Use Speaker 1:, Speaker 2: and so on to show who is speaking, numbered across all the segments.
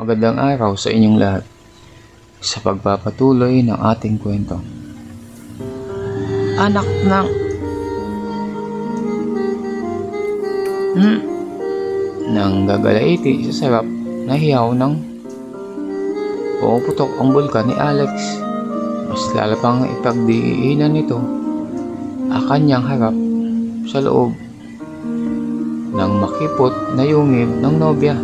Speaker 1: Magandang araw sa inyong lahat sa pagpapatuloy ng ating kwento. Anak ng... Nang gagalaiti sa sarap na hiyaw ng pumuputok ang bulkan ni Alex, mas lalo pang ipagdiinan nito ang kanyang harap sa loob ng makipot na yungib ng nobya.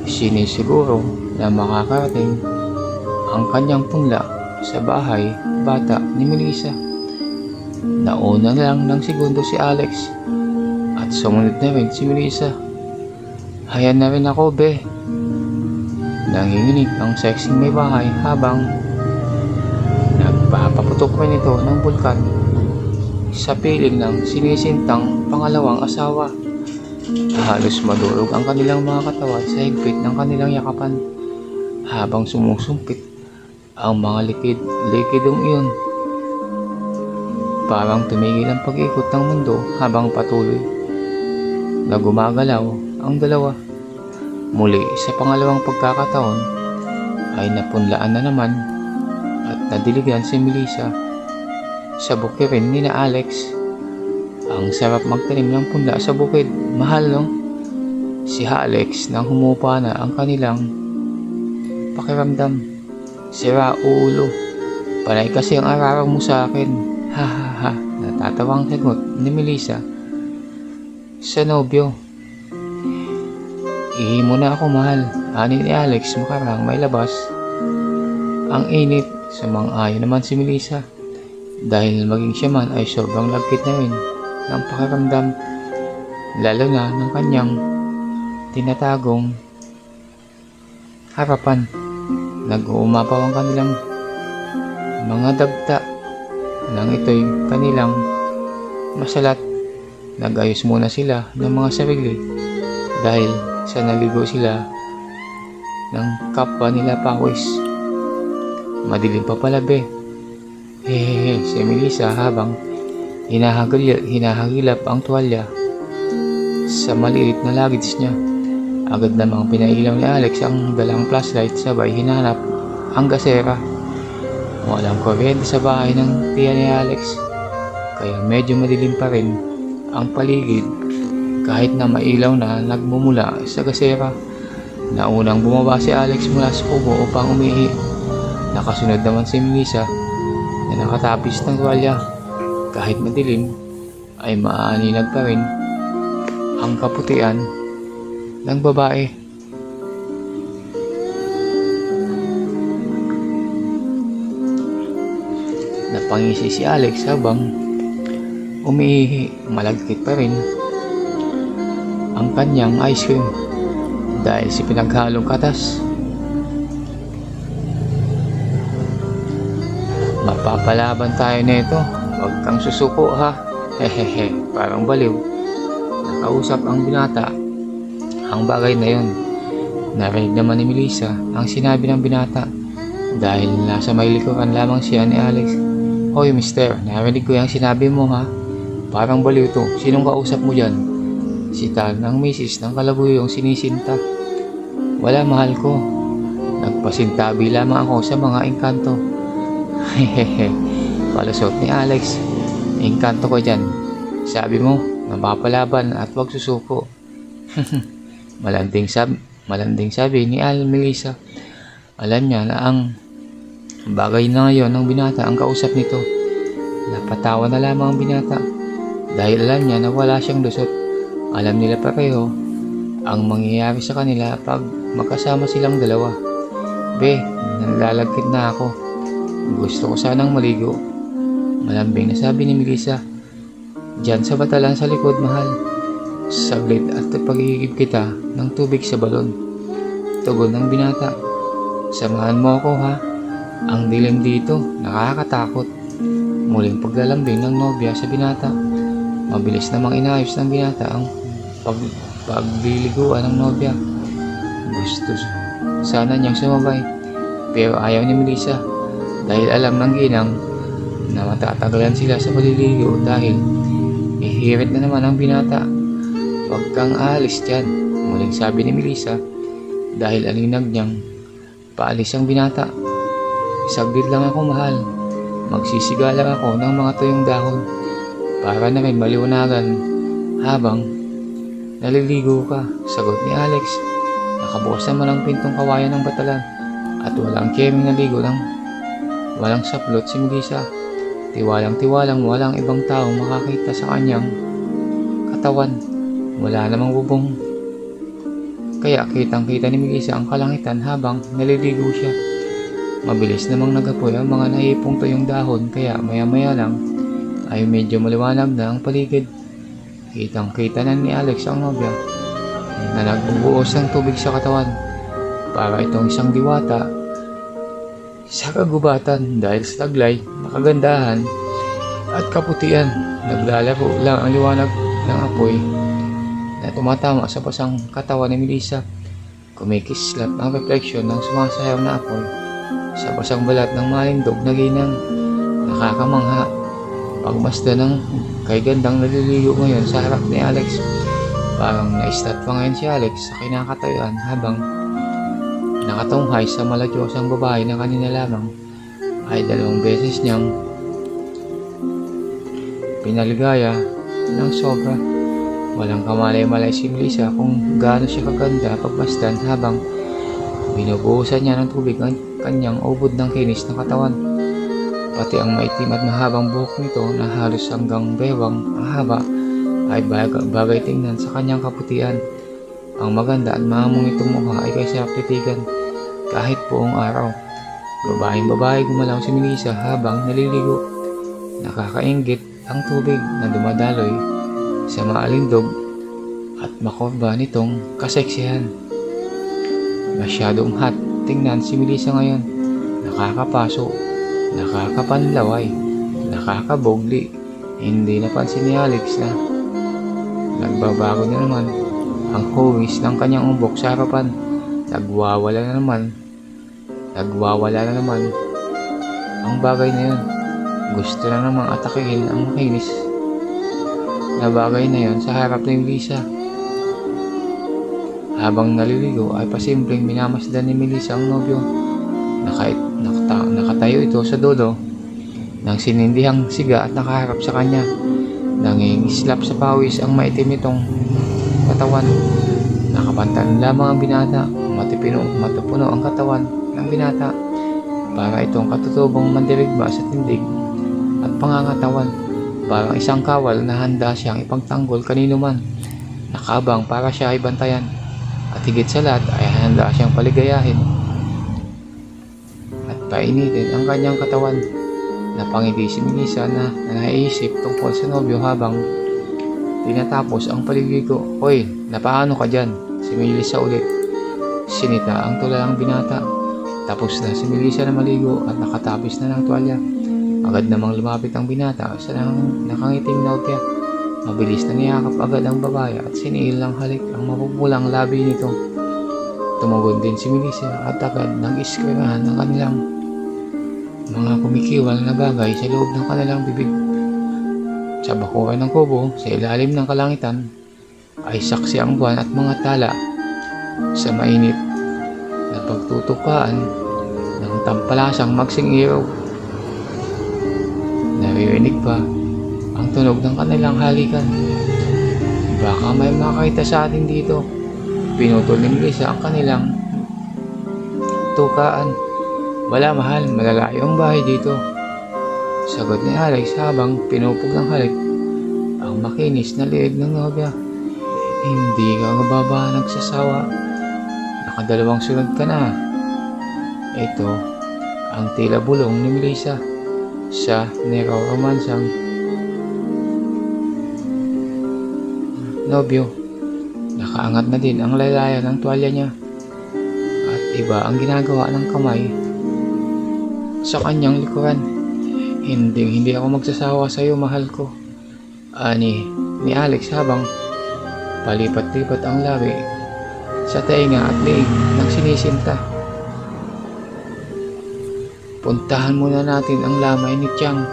Speaker 1: Sinisiguro na makakarating ang kanyang punla sa bahay bata ni Melissa. Nauna lang ng segundo si Alex at sumunod na rin si Melissa. Hayan na rin ako, be. Nanginginig ang sexing may bahay habang nagpapaputok rin ito ng bulkan sa piling ng sinisintang pangalawang asawa. Halos madurog ang kanilang mga katawan sa higpit ng kanilang yakapan habang sumusumpit ang mga likidong iyon. Parang tumigil ang pag-ikot ng mundo habang patuloy na gumagalaw ang dalawa. Muli sa pangalawang pagkakataon ay napunlaan na naman at nadiligan si Melissa sa bukirin ni na Alex. Ang sarap magtanim ng punla sa bukid, mahal no? Si Alex nang humupa na ang kanilang pakiramdam. Sira ulo, panay kasi ang araraw mo sa akin. Ha ha ha, natatawang sagot ni Melissa sa nobyo. Ihi mo na ako, mahal, ani ni Alex makarang may labas. Ang init, sumang-ayon naman si Melissa dahil maging siya man ay sobrang lagkit na rin ng pakiramdam, lalo na ng kanyang tinatagong harapan. Nag-uumapaw ang kanilang mga dagta nang ito'y kanilang masalat. Nag-ayos muna sila ng mga sarili dahil sa naligo sila ng kapwa nila pawis. Madilim pa pala, be. Hehehe, si Melissa habang hinahagilap ang tuwalya sa maliit na luggage niya. Agad namang pinailaw ni Alex ang dalang flashlight, sabay hinanap ang gasera. Walang kuryente sa bahay ng tiya ni Alex, kaya medyo madilim pa rin ang paligid kahit na mailaw na nagmumula sa gasera. Naunang bumaba si Alex mula sa kubo upang umihi. Nakasunod naman si Melissa na nakatapis ng tuwalya. Kahit madilim ay maaninag pa rin ang kaputian ng babae. Napangisi si Alex habang umiihi. Malagkit pa rin ang kanyang ice cream dahil sa pinaghalong katas. Mapapalaban tayo nito. Huwag kang susuko, ha. Hehehe, parang baliw. Nakausap ang binata ang bagay na yon. Narinig naman ni Melissa ang sinabi ng binata dahil nasa may likuran lamang siya ni Alex. Hoy, mister, narinig ko yung sinabi mo, ha. Parang baliw to. Sinong kausap mo dyan? Si Tal ng misis ng kalabuyong sinisinta. Wala, mahal ko. Nagpasintabi lamang ako sa mga engkanto. Hehehe, palusot ni Alex. Engkanto ko dyan. Sabi mo, mapapalaban at wag susuko. Malanding sabi ni Melissa. Alam niya na ang bagay na ngayon ng binata ang kausap nito. Napatawa na lamang ang binata dahil alam niya na wala siyang lusot. Alam nila pareho ang mangyayari sa kanila pag magkasama silang dalawa. Be, nalalagkit na ako. Gusto ko sanang maligo. Malambing na sabi ni Melissa. Diyan sa batalan sa likod, mahal. Saglit at paghihigib kita ng tubig sa balon. Tugon ng binata. Samahan mo ako, ha. Ang dilim dito, nakakatakot. Muling paglalambing ng nobya sa binata. Mabilis namang inayos ng binata ang pagliliguan ng nobya. Gusto sana niyang sumabay, pero ayaw ni Melissa dahil alam ng ginang na matatagalan sila sa maliligo dahil ihirit na naman ang binata. Huwag kang aalis dyan, muling sabi ni Melissa dahil alinag niyang paalis ang binata. Saglit lang ako, mahal. Magsisigalang ako ng mga tuyong dahon para na rin maliwanagan habang naliligo ka, sagot ni Alex. Nakabukas naman ang pintong kawayan ng batalan at walang keming naligo lang. Walang saplot si Melissa. Tiwalang-tiwalang walang ibang taong makakita sa kanyang katawan. Wala namang bubong. Kaya kitang-kita ni Melissa ang kalangitan habang naliligo siya. Mabilis namang nagapoy ang mga naipong tuyong dahon kaya maya-maya lang ay medyo maliwanag na ang paligid. Kitang-kita na ni Alex ang nobya na nagbubuhos ng tubig sa katawan para itong isang diwata sa kagubatan dahil sa taglay na kagandahan at kaputian. Naglalaro lang ang liwanag ng apoy na tumatama sa pasang katawan ni Melissa. Kumikislap ang refleksyon ng sumasayaw na apoy sa pasang balat ng malindog na ginang. Nakakamangha. Pagmasdan ng kay gandang naliligo ngayon sa harap ni Alex. Parang na-stat pa ngayon si Alex sa kinakatayuan habang nakatunghay sa maladyosang babae na kanina lamang ay 2 beses niyang pinaligaya ng sobra. Walang kamalay-malay si Melissa kung gaano siya kaganda pagmasdan habang binubuhusan niya ng tubig ang kanyang ubod ng kinis na katawan. Pati ang maitim at mahabang buhok nito na halos hanggang bewang ang haba ay bagay tingnan sa kanyang kaputian. Ang maganda at mahamong itong mukha ay kaysa titigan kahit buong araw. Babaeng-babae gumalaw si Melissa habang naliligo. Nakakainggit ang tubig na dumadaloy sa maalindog at makurba nitong kaseksihan. Masyadong hot tingnan si Melissa ngayon. Nakakapaso, nakakapanlaway, nakakabogli. Hindi napansin ni Alex na nagbabago na naman ang huwis ng kanyang umbok sa harapan. Nagwawala na naman ang bagay na yun. Gusto na namang atakihin ang makinis na bagay na yun sa harap ni Melissa. Habang naliligo ay pasimpleng minamasdan ni Melissa ang nobyo. Nakatayo ito sa dulo ng sinindihang siga at nakaharap sa kanya. Nangingislap sa pawis ang maitim nitong katawan. Nakapantan lamang ang binata. Matupuno ang katawan ng binata para itong katutubong mandirigma sa tindig at pangangatawan. Parang isang kawal na handa siyang ipagtanggol kanino man. Nakabang para siya ay bantayan. At higit sa lahat ay handa siyang paligayahin at painitin ang kanyang katawan. Napangiti si Melissa na naiisip tungkol sa nobyo habang tinatapos ang paliligo. Hoy, napaano ka dyan? Si Melissa ulit. Sinita ang tulalang binata. Tapos na si Melissa na maligo at nakatapis na ng tuwalya. Agad namang lumapit ang binata sa nakangiting nobya. Mabilis na niyakap agad ang babae at siniil ng halik ang mapupulang labi nito. Tumugon din si Melissa at agad nang iskwerahan ng kanilang mga kumikiwal na bagay sa loob ng kanilang bibig. Sa bakuran ng kubo, sa ilalim ng kalangitan, ay saksi ang buwan at mga tala sa mainit na pagtutukaan ng tampalasang magsing ilaw. Naririnig pa ang tunog ng kanilang halikan. Baka may makakita sa atin dito. Pinutol ni Melissa ang kanilang tukaan. Wala, mahal, malalayo ang bahay dito, sagot ni Alex habang pinupog ng halik ang makinis na liig ng nobya. Hindi ka ba nagsasawa? Nakadalawang sunod ka na. Ito ang tila bulong ni Melissa sa nero-romansang nobyo. Nakaangat na din ang laylayan ng tuwalya niya at iba ang ginagawa ng kamay sa kanyang likuran. Hindi ako magsasawa sa iyo, mahal ko, ani ni Alex habang palipat-lipat ang labi sa tainga at liig ng sinisinta. Puntahan muna natin ang lamay ni Chang,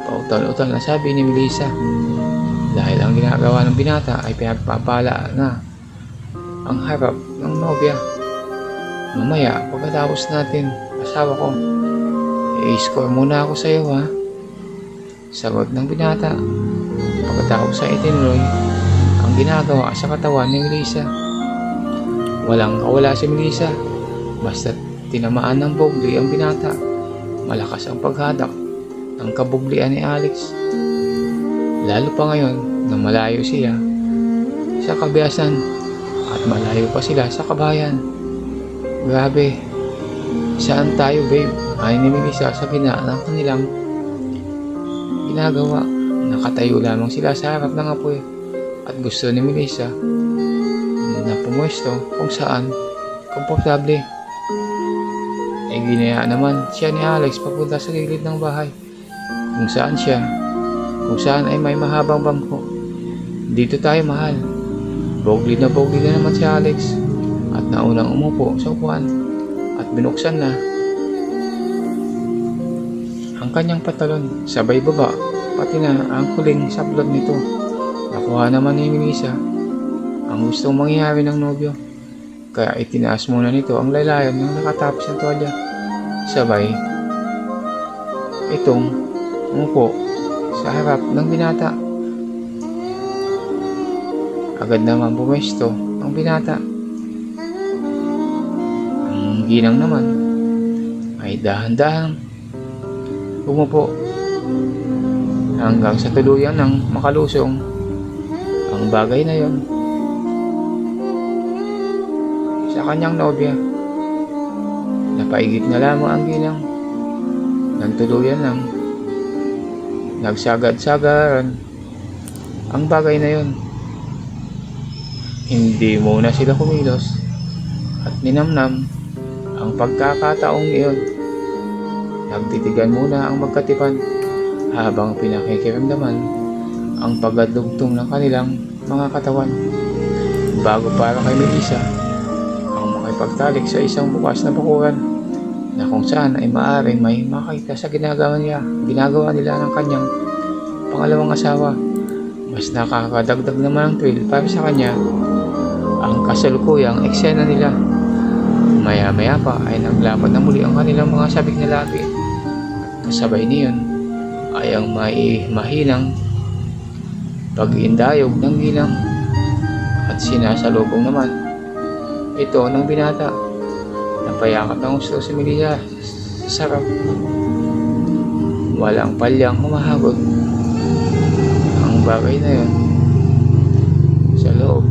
Speaker 1: pautal-utal na sabi ni Melissa. Dahil ang ginagawa ng binata ay pinagpapala na ang harap ng nobya. Mamaya, pagkatapos natin, asawa ko, i-score muna ako sa iyo ha. Sagot ng binata. Pagkatapos sa itinuloy, ang ginagawa sa katawan ni Melissa. Walang kawala si Melissa. Basta tinamaan ng bogli ang binata. Malakas ang paghadak ng kabuglian ni Alex. Lalo pa ngayon na malayo siya sa kabiyasan at malayo pa sila sa kabayan. Grabe, saan tayo babe? Ay ni Melissa sa gina ng kanilang ginagawa. Nakatayo lamang sila sa harap ng apoy at gusto ni Melissa na pumwesto kung saan komportable. E ginaya naman siya ni Alex papunta sa gilid ng bahay kung saan ay may mahabang bangko. Dito tayo mahal. Bogli na naman si Alex at naunang umupo sa upuan at binuksan na ang kanyang patalon, sabay baba, pati na ang huling sablot nito. Nakuha naman ni Melissa ang gustong mangyari ng nobyo, kaya itinaas muna nito ang laylayan ng nakatapos ng tuwalya. Sabay itong umupo sa harap ng binata. Agad naman bumesto ang binata. Ang ginang naman ay dahan-dahan umupo hanggang sa tuluyan ng makalusong ang bagay na yon sa kanyang nobya. Napaigit na lamang ang ginang ng tuluyan ng nagsagad-sagaran ang bagay na yon. Hindi muna sila kumilos at ninamnam ang pagkakataong iyon. Nagtitigan muna ang magkatipan habang pinakikiramdaman ang pagdugtong ng kanilang mga katawan bago para kay Melissa ang makipagtalik sa isang bukas na bakuran na kung saan ay maaaring may makita sa ginagawa nila ng kanyang pangalawang asawa. Mas nakakadagdag naman ang thrill para sa kanya ang kasalukuyang eksena nila. Maya-maya pa ay naglapat na muli ang kanilang mga sabik na labi. Kasabay niyon ay ang mahinang pag-iindayog ng ginang at sinasalubong naman ito ng binata. Napayakap ng gusto si Melissa sa sarap. Walang palyang humahagod ang bagay na yon sa loob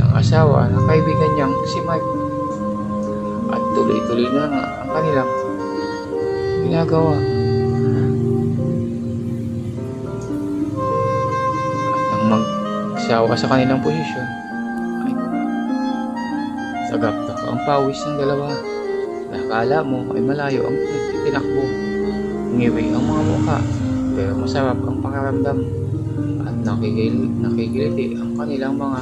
Speaker 1: ng asawa ng kaibigan niyang si Mike, at tuloy-tuloy na nga ang kanilang ginagawa. At nang magsawa sa kanilang posisyon ay sagap ang pawis ng dalawa. Nakala mo ay malayo ang tinakbo, ngiwi ang mga mukha, pero masarap ang pakiramdam at nakikiliti ang kanilang mga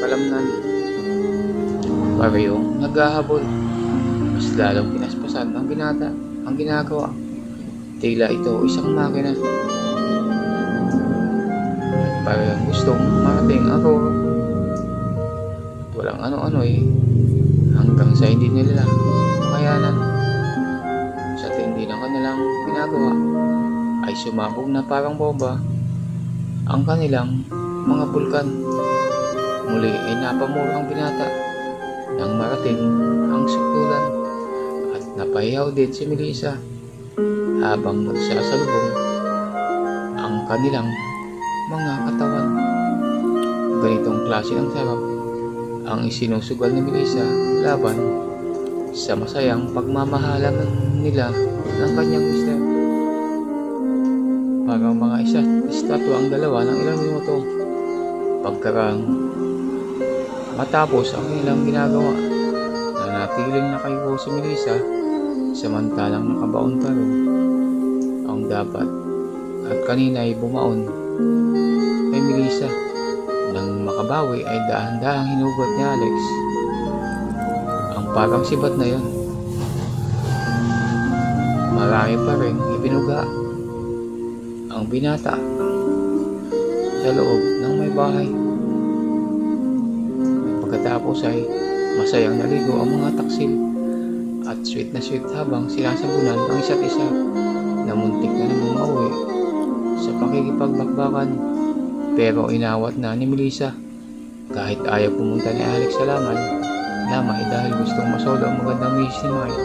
Speaker 1: kalamnan. Parehong naghahabol. Mas lalong pinaspasan ng binata ang ginagawa. Tila ito isang makina. At parehong gustong marating ang roro. Walang ano-ano hanggang sa hindi nila makayanan. Sa tindi ng kanilang ginagawa ay sumabog na parang bomba ang kanilang mga bulkan. Muli ay napamura ang binata nang marating ang sukdulan at napahiyaw din si Melissa habang nagsasalubong ang kanilang mga katawan. Ganitong klase ng sarap ang isinusugal ni Melissa laban sa masayang pagmamahalan nila ng kanyang mister. Parang mga estatwa ang dalawa ng ilang minuto pagkarang matapos ang kanilang ginagawa. Nanatiling nakayuko si Melissa samantalang nakabaon pa rin ang dapat at kanina ay bumaon kay Melissa. Nang makabawi ay dahan-dahang hinugot ni Alex ang parang sibat na yon. Marami pa rin ibinuga ang binata sa loob ng may bahay. Pagkatapos ay Masayang naligo ang mga taksil at sweet na sweet habang sinasabunan ang isa't isa na muntik na namang mauwi sa pakikipagbakbakan. Pero inawat na ni Melissa kahit ayaw pumunta ni Alex sa lamay dahil gustong masolo ang magandang misis ni Mike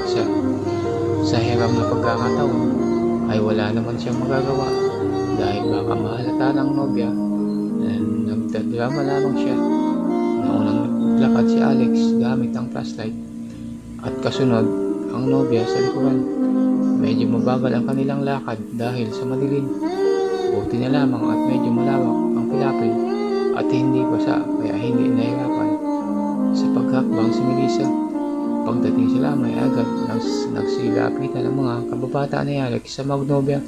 Speaker 1: sa hiram na pagkakataon ay wala naman siyang magagawa dahil baka mahalata ng nobya na nagdadrama lamang siya. Naunang naglakad si Alex gamit ang flashlight at kasunod ang nobya sa likuran. Medyo mabagal ang kanilang lakad dahil sa madilim. Buti na lamang at medyo malawak ang pilapil at hindi basa kaya hindi nahirapan sa paghakbang si Melissa. Pagdating sa lamay agad nagsilapitan ang mga kababata ni Alex sa Magnolia